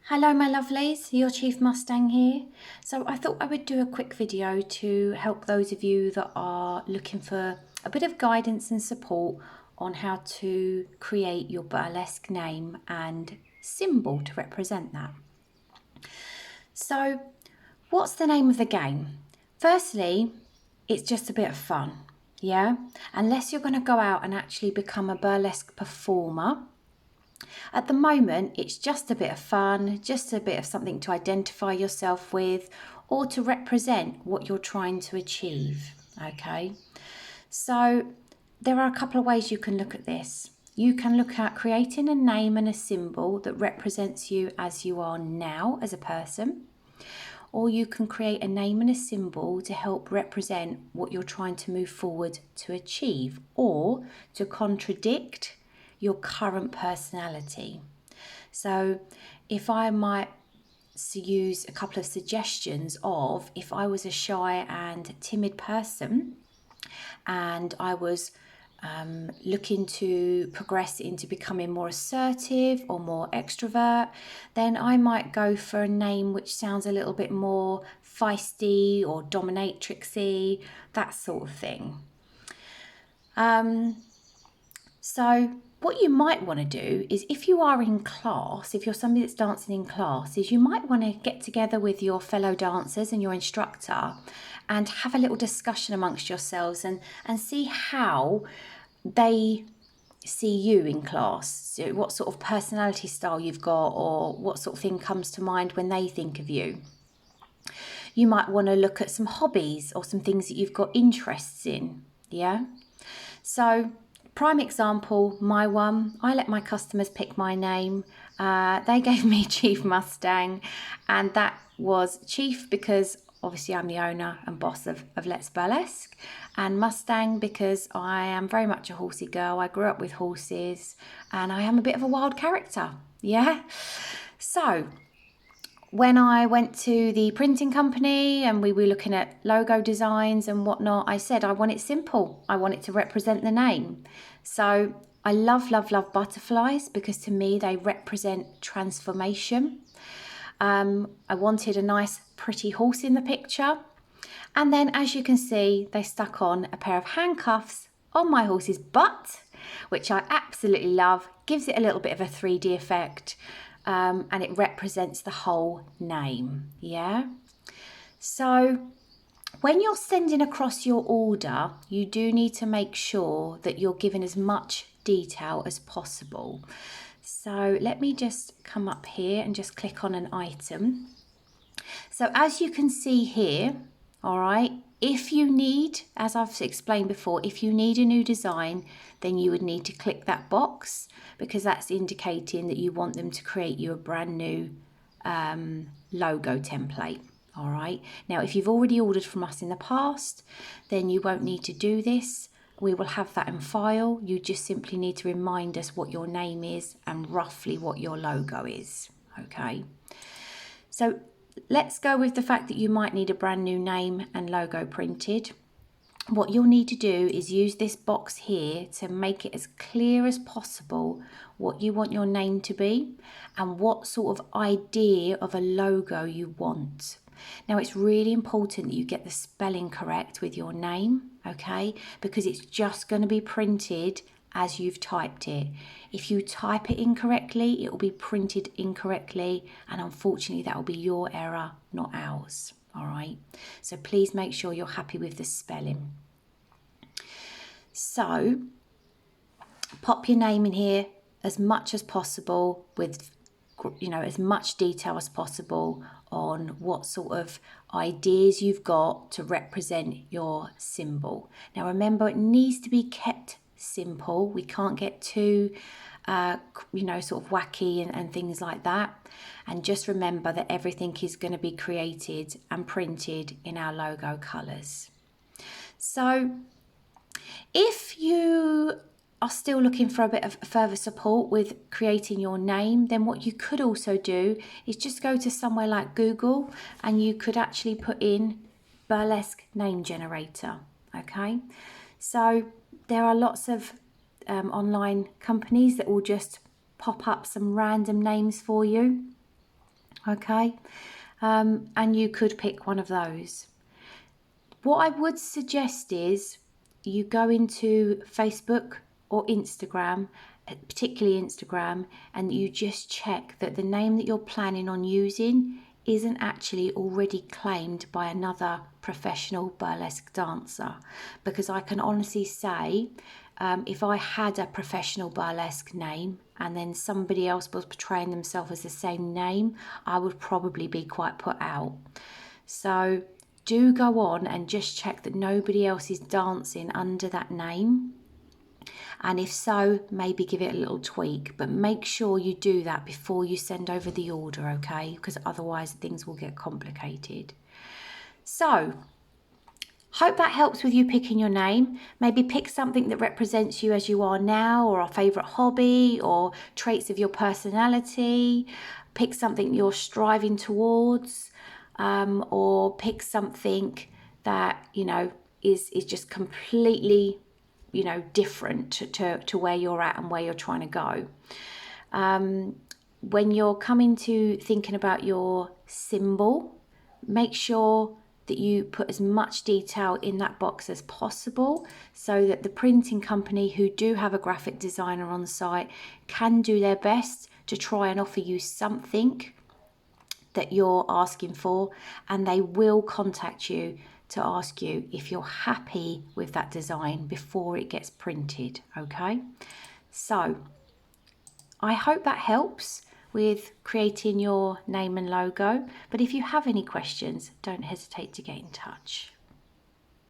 Hello my lovelies, your Chief Mustang here. So I thought I would do a quick video to help those of you that are looking for a bit of guidance and support on how to create your burlesque name and symbol to represent that. So what's the name of the game? Firstly, it's just a bit of fun, yeah? Unless you're going to go out and actually become a burlesque performer. At the moment, it's just a bit of fun, just a bit of something to identify yourself with or to represent what you're trying to achieve, okay? So there are a couple of ways you can look at this. You can look at creating a name and a symbol that represents you as you are now as a person, or you can create a name and a symbol to help represent what you're trying to move forward to achieve or to contradict your current personality. So if I might use a couple of suggestions of if I was a shy and timid person and I was looking to progress into becoming more assertive or more extrovert, then I might go for a name which sounds a little bit more feisty or dominatrixy, that sort of thing. So what you might want to do is if you are in class, if you're somebody that's dancing in class, is you might want to get together with your fellow dancers and your instructor and have a little discussion amongst yourselves and see how they see you in class. So what sort of personality style you've got or what sort of thing comes to mind when they think of you. You might want to look at some hobbies or some things that you've got interests in, yeah? So prime example, my one, I let my customers pick my name. They gave me Chief Mustang, and that was Chief because obviously I'm the owner and boss of Let's Burlesque, and Mustang because I am very much a horsey girl. I grew up with horses and I am a bit of a wild character, yeah? So when I went to the printing company and we were looking at logo designs and whatnot, I said I want it simple. I want it to represent the name. So I love butterflies because to me they represent transformation. I wanted a nice pretty horse in the picture. And then as you can see, they stuck on a pair of handcuffs on my horse's butt, which I absolutely love. Gives it a little bit of a 3D effect. And it represents the whole name, yeah? So when you're sending across your order, you do need to make sure that you're giving as much detail as possible. So let me just come up here and just click on an item. So as you can see here, all right, if you need, as I've explained before, if you need a new design, then you would need to click that box because that's indicating that you want them to create you a brand new logo template. All right. Now, if you've already ordered from us in the past, then you won't need to do this. We will have that in file. You just simply need to remind us what your name is and roughly what your logo is. Okay. So let's go with the fact that you might need a brand new name and logo printed. What you'll need to do is use this box here to make it as clear as possible what you want your name to be and what sort of idea of a logo you want. Now it's really important that you get the spelling correct with your name, okay? Because it's just going to be printed as you've typed it. If you type it incorrectly, it will be printed incorrectly, and unfortunately that will be your error, not ours. All right, so please make sure you're happy with the spelling. So pop your name in here as much as possible with, you know, as much detail as possible on what sort of ideas you've got to represent your symbol. Now remember, it needs to be kept simple. We can't get too sort of wacky and things like that. And just remember that everything is going to be created and printed in our logo colours. So if you are still looking for a bit of further support with creating your name, then what you could also do is just go to somewhere like Google and you could actually put in burlesque name generator. Okay, so there are lots of online companies that will just pop up some random names for you. Okay, and you could pick one of those. What I would suggest is you go into Facebook or Instagram, particularly Instagram, and you just check that the name that you're planning on using isn't actually already claimed by another professional burlesque dancer. Because I can honestly say, if I had a professional burlesque name and then somebody else was portraying themselves as the same name, I would probably be quite put out. So do go on and just check that nobody else is dancing under that name. And if so, maybe give it a little tweak, but make sure you do that before you send over the order, okay? Because otherwise things will get complicated. So, hope that helps with you picking your name. Maybe pick something that represents you as you are now, or a favourite hobby, or traits of your personality. Pick something you're striving towards, or pick something that, you know, is just completely, you know, different to where you're at and where you're trying to go. When you're coming to thinking about your symbol, make sure that you put as much detail in that box as possible so that the printing company, who do have a graphic designer on site, can do their best to try and offer you something that you're asking for, and they will contact you to ask you if you're happy with that design before it gets printed. Okay, so I hope that helps with creating your name and logo, but if you have any questions, don't hesitate to get in touch.